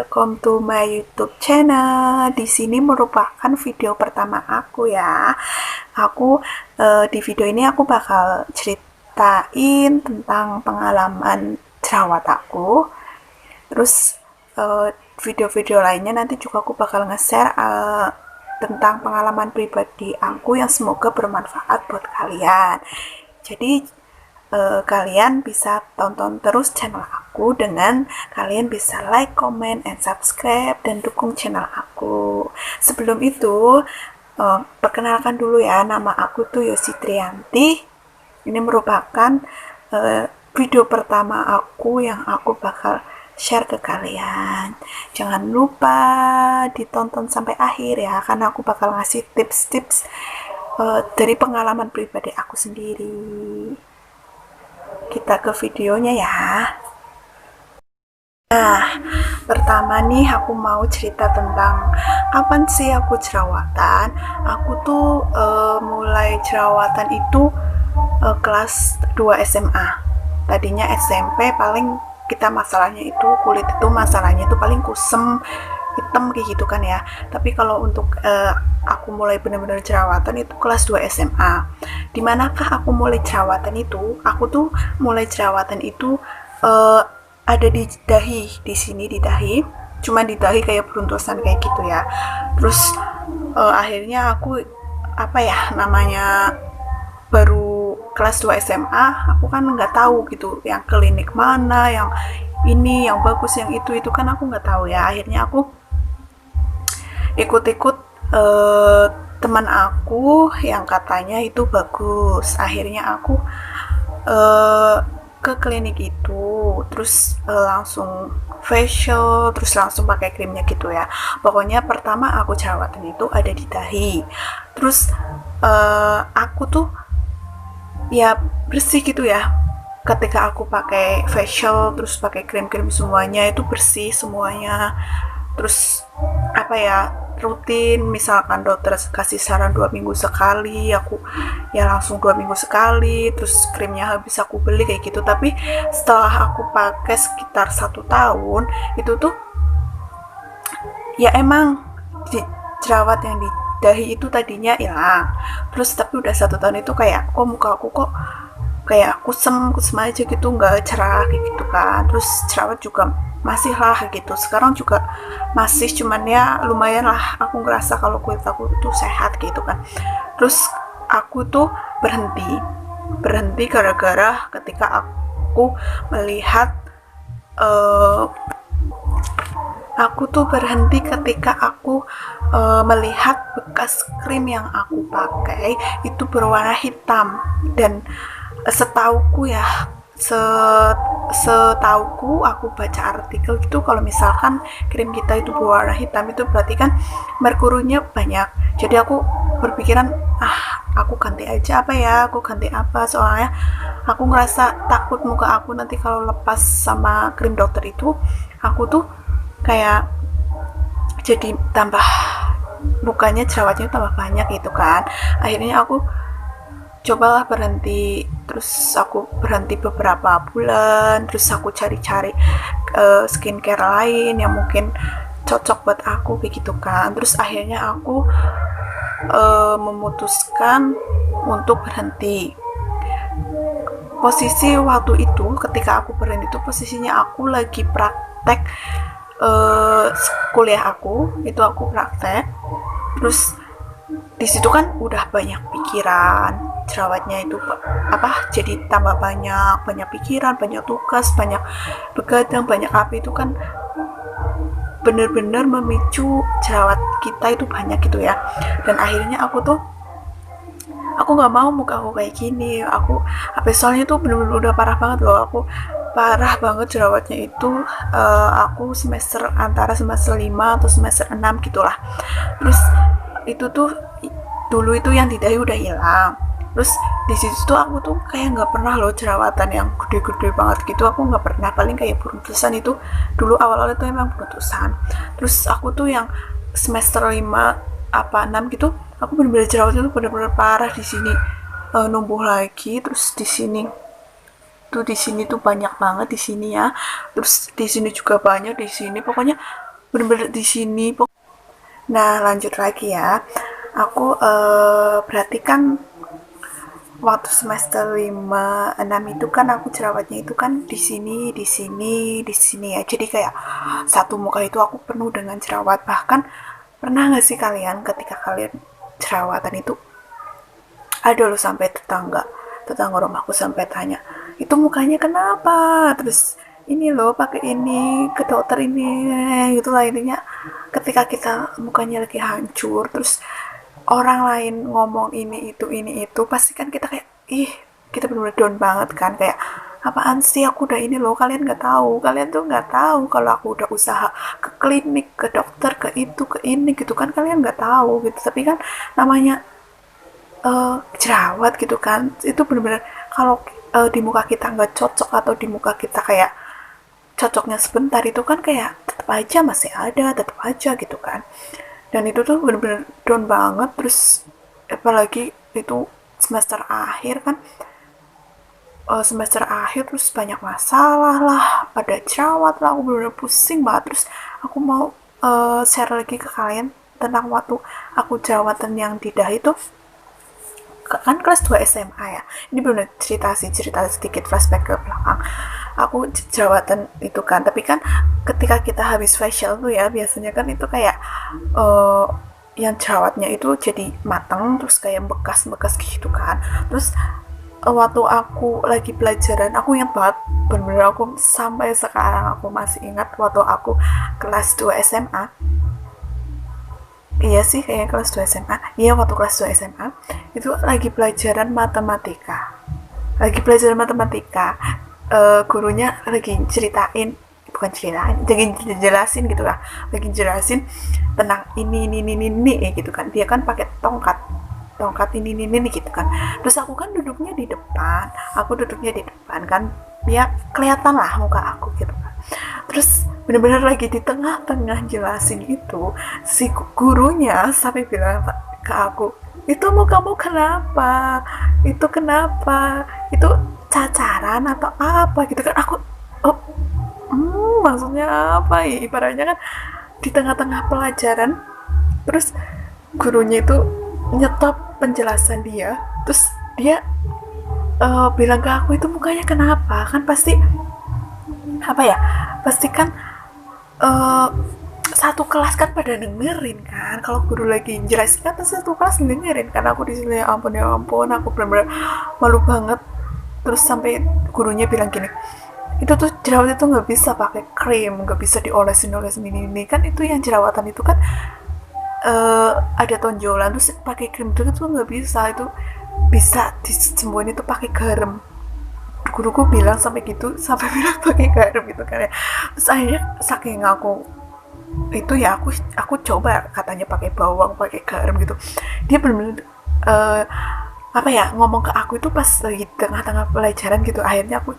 welcome to my YouTube channel. Di sini merupakan video pertama aku ya. Di video ini aku bakal ceritain tentang pengalaman jerawat aku. Terus video-video lainnya nanti juga aku bakal nge-share tentang pengalaman pribadi aku yang semoga bermanfaat buat kalian. Jadi kalian bisa tonton terus channel aku dengan kalian bisa like, comment, and subscribe dan dukung channel aku. Sebelum itu, perkenalkan dulu ya, nama aku tuh Yosi Trianti. Ini merupakan video pertama aku yang aku bakal share ke kalian. Jangan lupa ditonton sampai akhir ya, karena aku bakal ngasih tips-tips dari pengalaman pribadi aku sendiri. Kita ke videonya ya. Nah, pertama nih aku mau cerita tentang kapan sih aku jerawatan. Aku tuh mulai jerawatan itu kelas 2 SMA. Tadinya SMP paling kita masalahnya itu kulit itu masalahnya itu paling kusem, hitam kayak gitu kan ya. Tapi kalau untuk aku mulai benar-benar jerawatan itu kelas 2 SMA. Dimanakah aku mulai jerawatan itu? Aku tuh mulai jerawatan itu ada di dahi, di sini di dahi. Cuma di dahi kayak beruntusan kayak gitu ya. Terus akhirnya aku namanya baru kelas 2 SMA, aku kan nggak tahu gitu yang klinik mana, yang ini, yang bagus, yang itu kan aku nggak tahu ya. Akhirnya aku ikut-ikut teman aku yang katanya itu bagus. Akhirnya aku ke klinik itu, terus langsung facial, terus langsung pakai krimnya gitu ya. Pokoknya pertama aku jerawatan itu ada di dahi. Terus aku tuh ya bersih gitu ya. Ketika aku pakai facial terus pakai krim-krim semuanya itu bersih semuanya. Terus rutin, misalkan dokter kasih saran 2 minggu sekali, aku ya langsung 2 minggu sekali, terus krimnya habis aku beli kayak gitu. Tapi setelah aku pakai sekitar 1 tahun itu tuh ya emang jerawat yang di dahi itu tadinya hilang, terus tapi udah 1 tahun itu kayak muka aku kok kayak kusem aja gitu, nggak cerah kayak gitu kan. Terus jerawat juga masih lah gitu, sekarang juga masih, cuman ya lumayan lah aku ngerasa kalau kulit aku tuh sehat gitu kan. Terus aku tuh berhenti gara-gara ketika aku melihat melihat bekas krim yang aku pakai itu berwarna hitam. Dan setauku aku baca artikel gitu, kalau misalkan krim kita itu berwarna hitam itu berarti kan merkurinya banyak. Jadi aku berpikiran aku ganti aja soalnya aku ngerasa takut muka aku nanti kalau lepas sama krim dokter itu aku tuh kayak jadi tambah mukanya jerawatnya tambah banyak gitu kan. Akhirnya aku cobalah berhenti, terus aku berhenti beberapa bulan, terus aku cari-cari skincare lain yang mungkin cocok buat aku kayak gitu kan. Terus akhirnya aku memutuskan untuk berhenti. Posisi waktu itu ketika aku berhenti itu posisinya aku lagi praktek kuliah aku praktek. Terus di situ kan udah banyak pikiran, jerawatnya itu jadi tambah banyak pikiran, banyak tugas, banyak begadang, banyak itu kan bener-bener memicu jerawat kita itu banyak gitu ya. Dan akhirnya aku nggak mau muka aku kayak gini. Soalnya itu bener-bener udah parah banget loh, aku parah banget jerawatnya itu. Aku antara semester 5 atau semester 6 gitulah. Terus itu tuh dulu itu yang di dahi udah hilang. Terus di situ tuh aku tuh kayak nggak pernah loh jerawatan yang gede-gede banget gitu, aku nggak pernah. Paling kayak beruntusan itu dulu awal-awal itu emang beruntusan. Terus aku tuh yang semester 5 6 gitu, aku bener-bener jerawatnya tuh bener-bener parah. Di sini numbuh lagi, terus di sini tuh banyak banget di sini ya. Terus di sini juga banyak di sini. Pokoknya bener-bener di sini. Nah, lanjut lagi ya. Aku berarti kan waktu semester 5 6 itu kan aku jerawatnya itu kan di sini, di sini, di sini ya. Jadi kayak satu muka itu aku penuh dengan jerawat. Bahkan pernah nggak sih kalian ketika kalian jerawatan itu ada loh sampai tetangga rumahku sampai tanya, itu mukanya kenapa, terus ini loh pakai ini ke dokter ini, gitulah intinya. Ketika kita mukanya lagi hancur, terus orang lain ngomong ini itu pasti kan kita kayak ih, kita bener-bener down banget kan, kayak apaan sih, aku udah ini loh, kalian tuh nggak tahu kalau aku udah usaha ke klinik, ke dokter, ke itu ke ini gitu kan, kalian nggak tahu gitu. Tapi kan namanya jerawat gitu kan, itu bener-bener kalau di muka kita nggak cocok atau di muka kita kayak cocoknya sebentar, itu kan kayak tetap aja masih ada, tetap aja gitu kan. Dan itu tuh bener-bener down banget. Terus apalagi itu semester akhir kan, semester akhir terus banyak masalah lah, pada jerawat lah, aku bener-bener pusing banget. Terus aku mau share lagi ke kalian tentang waktu aku jerawatan yang di dahi itu kan kelas 2 SMA ya. Ini bener cerita sedikit flashback ke belakang. Aku jerawatan itu kan, tapi kan ketika kita habis facial tuh ya, biasanya kan itu kayak yang jerawatnya itu jadi mateng, terus kayak bekas-bekas gitu kan. Terus waktu aku lagi pelajaran, aku ingat banget, bener-bener aku sampai sekarang aku masih ingat waktu aku kelas 2 SMA. Iya sih, kayak kelas 2 SMA. Iya, waktu kelas 2 SMA itu lagi pelajaran matematika. Gurunya lagi ceritain, bukan ceritain, lagi jelasin gitu lah. Lagi jelasin tentang ini gitu kan. Dia kan pakai tongkat ini gitu kan. Terus aku kan duduknya di depan. Kan. Ya kelihatan lah muka aku gitu kan. Terus bener-bener lagi di tengah-tengah jelasin itu, si gurunya sampai bilang ke aku, itu mukamu kenapa, itu cacaran atau apa gitu kan. Aku oh, maksudnya apa ya, ibaratnya kan di tengah-tengah pelajaran, terus gurunya itu nyetop penjelasan dia, terus dia bilang ke aku, itu mukanya kenapa, kan pasti apa ya, pasti kan satu kelas kan pada dengerin kan, kalau guru lagi jelasin kan satu kelas dengerin kan. Aku di sini ya ampun, aku benar-benar malu banget. Terus sampai gurunya bilang gini, itu tuh jerawat itu nggak bisa pakai krim, nggak bisa diolesin ini kan, itu yang jerawatan itu kan ada tonjolan, terus pakai krim itu tuh nggak bisa, itu bisa disembuhin itu pakai garam. Guruku bilang sampai gitu, sampai bilang pakai garam gitu kan ya. Terus akhirnya saking aku itu ya, aku coba katanya pakai bawang, pakai garam gitu. Dia benar-benar apa ya, ngomong ke aku itu pas lagi tengah-tengah pelajaran gitu. Akhirnya aku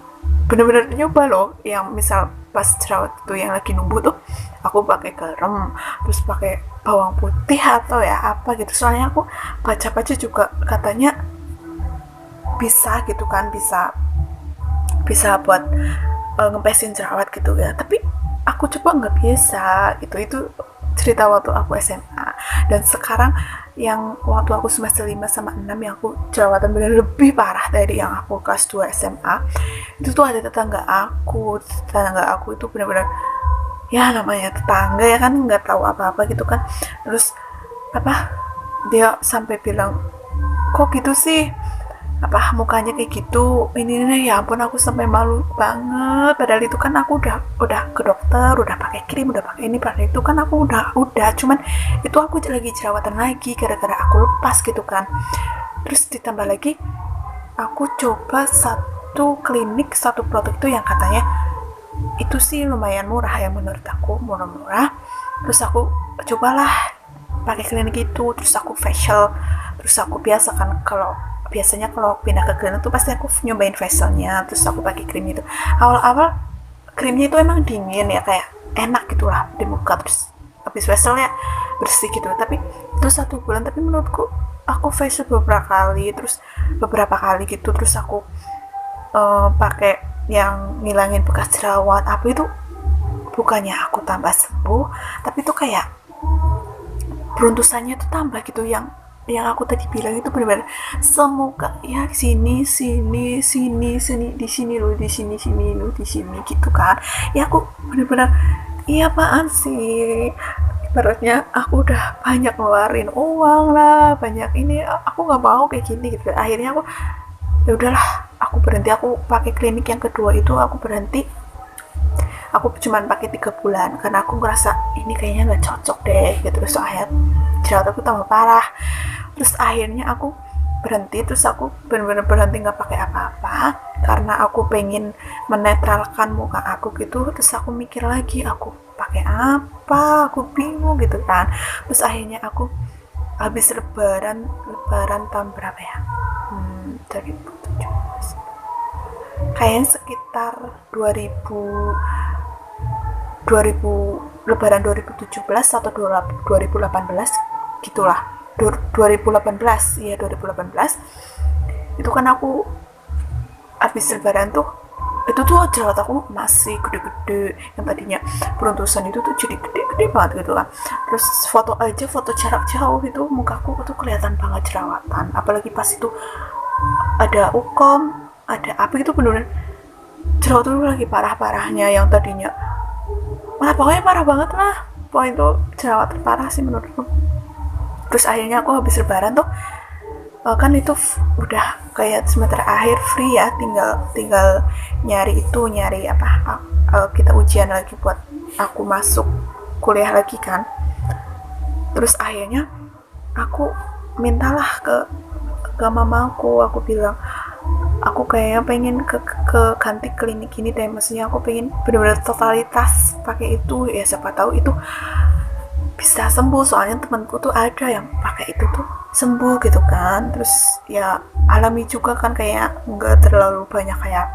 bener-bener nyoba loh, yang misal pas jerawat itu yang lagi numbuh tuh, aku pakai garam, terus pakai bawang putih atau ya apa gitu. Soalnya aku baca-baca juga katanya bisa gitu kan, bisa buat ngempesin jerawat gitu ya. Tapi aku coba nggak bisa gitu. Itu cerita waktu aku SMA. Dan sekarang yang waktu aku semester 5 sama 6 yang aku jerawatan bener lebih parah dari yang aku kelas 2 SMA. Itu tuh ada tetangga aku itu bener-bener, ya namanya tetangga ya kan, nggak tahu apa-apa gitu kan. Terus apa, dia sampai bilang, kok gitu sih, apa mukanya kayak gitu, ini ya ampun, aku sampai malu banget. Padahal itu kan aku udah ke dokter, udah pakai krim, udah pakai ini, padahal itu kan aku udah cuman itu aku lagi jerawatan lagi gara-gara aku lepas gitu kan. Terus ditambah lagi aku coba satu produk itu yang katanya itu sih lumayan murah ya, menurut aku murah. Terus aku cobalah pakai klinik itu, terus aku facial, terus aku biasanya kalau pindah ke klinik tuh pasti aku nyobain facialnya, terus aku pakai krim itu. Awal-awal krimnya itu emang dingin ya, kayak enak gitulah di muka, terus habis facialnya bersih gitu. Tapi terus 1 bulan, tapi menurutku aku facial beberapa kali gitu, terus aku pakai yang ngilangin bekas jerawat apa itu, bukannya aku tambah sembuh, tapi tuh kayak beruntusannya tuh tambah gitu. Yang aku tadi bilang itu benar-benar semuka ya, sini sini sini sini, di sini lo, di sini sini lo, di sini gitu kan. Ya aku benar-benar, iya apaan sih, ibaratnya aku udah banyak ngeluarin uang lah, banyak ini, aku nggak mau kayak gini gitu. Akhirnya aku, ya udahlah, aku berhenti. Aku pakai klinik yang kedua itu aku berhenti. Aku cuman pakai 3 bulan karena aku ngerasa ini kayaknya nggak cocok deh gitu. Terus akhirnya jerawat aku tambah parah. Terus akhirnya aku berhenti. Terus aku benar-benar berhenti nggak pakai apa-apa karena aku pengen menetralkan muka aku gitu. Terus aku mikir lagi, aku pakai apa, aku bingung gitu kan. Terus akhirnya aku habis lebaran tahun berapa ya, 2017, kayaknya sekitar 2000 lebaran 2017 atau 2018 gitulah. 2018, iya 2018 itu kan aku habis lebaran tuh, itu tuh jerawat aku masih gede-gede. Yang tadinya beruntusan itu tuh jadi gede-gede banget gitu kan. Terus foto jarak jauh itu mukaku tuh kelihatan banget jerawatan. Apalagi pas itu ada ukom, ada apa gitu, bener-bener jerawat tuh lagi parah-parahnya. Yang tadinya, nah pokoknya parah banget lah. Pokoknya itu jerawat terparah sih menurutku. Terus akhirnya aku habis lebaran tuh, kan itu udah kayak semester akhir free ya, tinggal nyari apa, kita ujian lagi buat aku masuk kuliah lagi kan. Terus akhirnya aku mintalah ke mamaku, aku bilang aku kayaknya pengen ke ganti klinik ini deh. Maksudnya aku pengen benar-benar totalitas pakai itu, ya siapa tahu itu bisa sembuh. Soalnya temanku tuh ada yang pakai itu tuh sembuh gitu kan. Terus ya alami juga kan, kayak nggak terlalu banyak kayak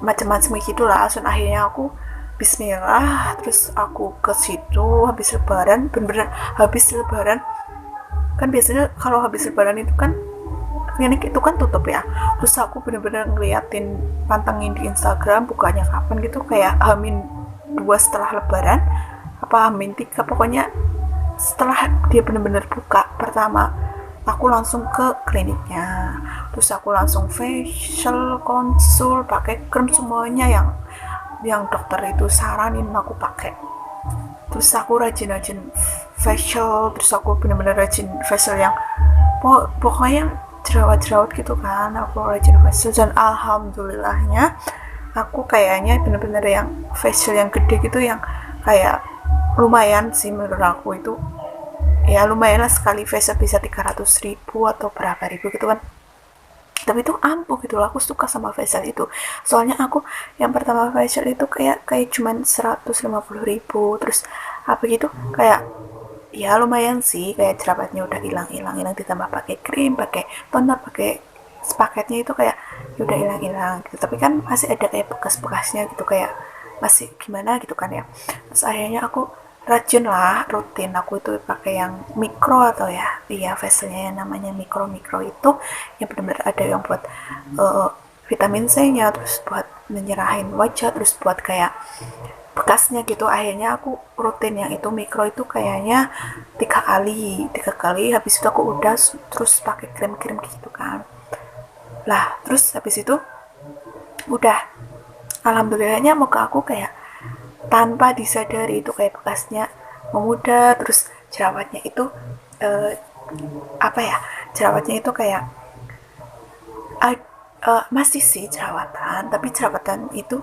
macam-macam gitulah. Langsung akhirnya aku Bismillah, terus aku ke situ habis lebaran. Bener-bener habis lebaran kan, biasanya kalau habis lebaran itu kan klinik itu kan tutup ya. Terus aku bener-bener ngeliatin, pantengin di Instagram bukanya kapan gitu, kayak H-2 setelah lebaran apa H-3, pokoknya setelah dia bener-bener buka pertama, aku langsung ke kliniknya. Terus aku langsung facial, konsul, pakai krim semuanya yang dokter itu saranin aku pakai. Terus aku rajin-rajin facial. Terus aku bener-bener rajin facial yang pokoknya jerawat-jerawat gitu kan. Aku rajin facial dan alhamdulillahnya aku kayaknya bener-bener yang facial yang gede gitu, yang kayak lumayan sih menurut aku itu. Ya lumayan lah, sekali facial bisa 300.000 atau berapa ribu gitu kan. Tapi itu ampuh gitu loh. Aku suka sama facial itu. Soalnya aku yang pertama facial itu kayak cuman 150.000. Terus apa gitu, kayak ya lumayan sih, kayak jerawatnya udah hilang, ditambah pakai krim, pakai toner, pakai sepaketnya itu kayak udah hilang gitu. Tapi kan masih ada kayak bekas-bekasnya gitu, kayak masih gimana gitu kan ya. Terus akhirnya aku rajin lah, rutin aku itu pakai yang mikro atau ya, iya facialnya yang namanya mikro itu, yang benar-benar ada yang buat vitamin C nya, terus buat menyerahin wajah, terus buat kayak bekasnya gitu. Akhirnya aku rutin yang itu mikro itu kayaknya 3 kali habis itu aku udah terus pakai krim gitu kan. Lah terus habis itu udah, alhamdulillahnya muka aku kayak tanpa disadari itu kayak bekasnya memudar. Terus jerawatnya itu apa ya, jerawatnya itu kayak masih sih jerawatan, tapi jerawatan itu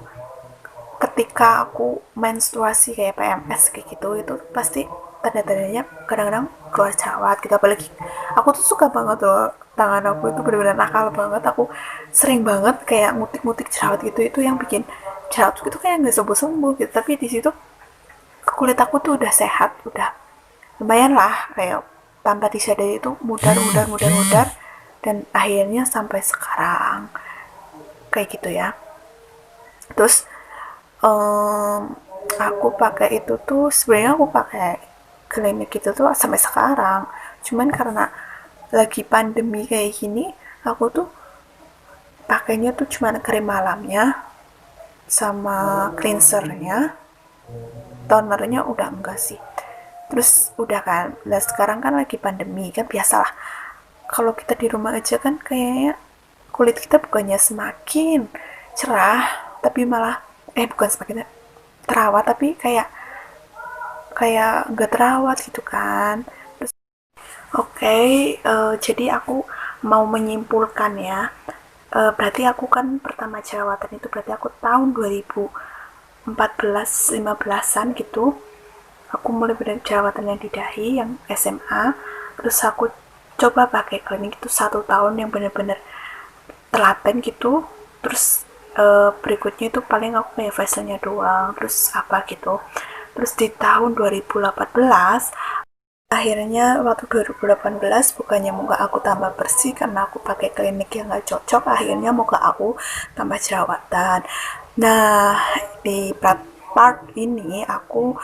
ketika aku menstruasi kayak PMS kayak gitu, itu pasti tanda-tandanya kadang-kadang keluar jerawat gitu. Apalagi aku tuh suka banget loh, tangan aku itu benar-benar nakal banget. Aku sering banget kayak ngutik-ngutik jerawat gitu, itu yang bikin jerawat itu kayak nggak sembuh-sembuh gitu. Tapi di situ kulit aku tuh udah sehat, udah lumayan lah, kayak tanpa disadari itu mudar, dan akhirnya sampai sekarang kayak gitu ya. Terus aku pakai itu tuh, sebenarnya aku pakai klinik itu tuh sampai sekarang. Cuman karena lagi pandemi kayak gini, aku tuh pakainya tuh cuman krim malamnya sama cleansernya. tonernya udah enggak sih. Terus udah kan, lah sekarang kan lagi pandemi kan, biasalah kalau kita di rumah aja kan kayaknya kulit kita bukannya semakin cerah, tapi malah bukan semakin terawat, tapi kayak kayak nggak terawat gitu kan. Terus oke, jadi aku mau menyimpulkan ya. Berarti aku kan pertama jerawatan itu berarti aku tahun 2014 15-an gitu. Aku mulai benar jerawatan yang di dahi yang SMA. Terus aku coba pakai klinik itu 1 tahun yang benar-benar telaten gitu. Terus berikutnya itu paling aku kayak facialnya doang, terus apa gitu. Terus di tahun 2018 akhirnya waktu 2018 bukannya muka aku tambah bersih karena aku pakai klinik yang gak cocok, akhirnya muka aku tambah jerawatan. Nah, di part ini aku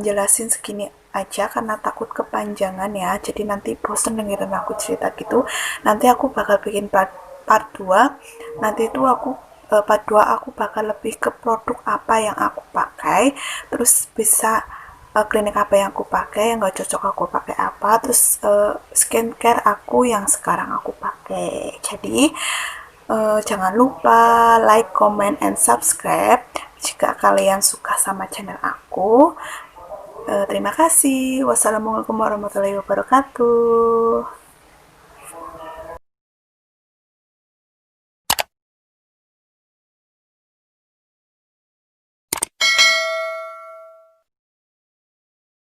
jelasin segini aja karena takut kepanjangan ya, jadi nanti bosen dengerin aku cerita gitu. Nanti aku bakal bikin part 2. Nanti itu aku part 2 aku bakal lebih ke produk apa yang aku pakai, terus bisa klinik apa yang aku pakai, yang gak cocok aku pakai apa, terus skincare aku yang sekarang aku pakai. Jadi jangan lupa like, comment, and subscribe jika kalian suka sama channel aku. Terima kasih. Wassalamualaikum warahmatullahi wabarakatuh.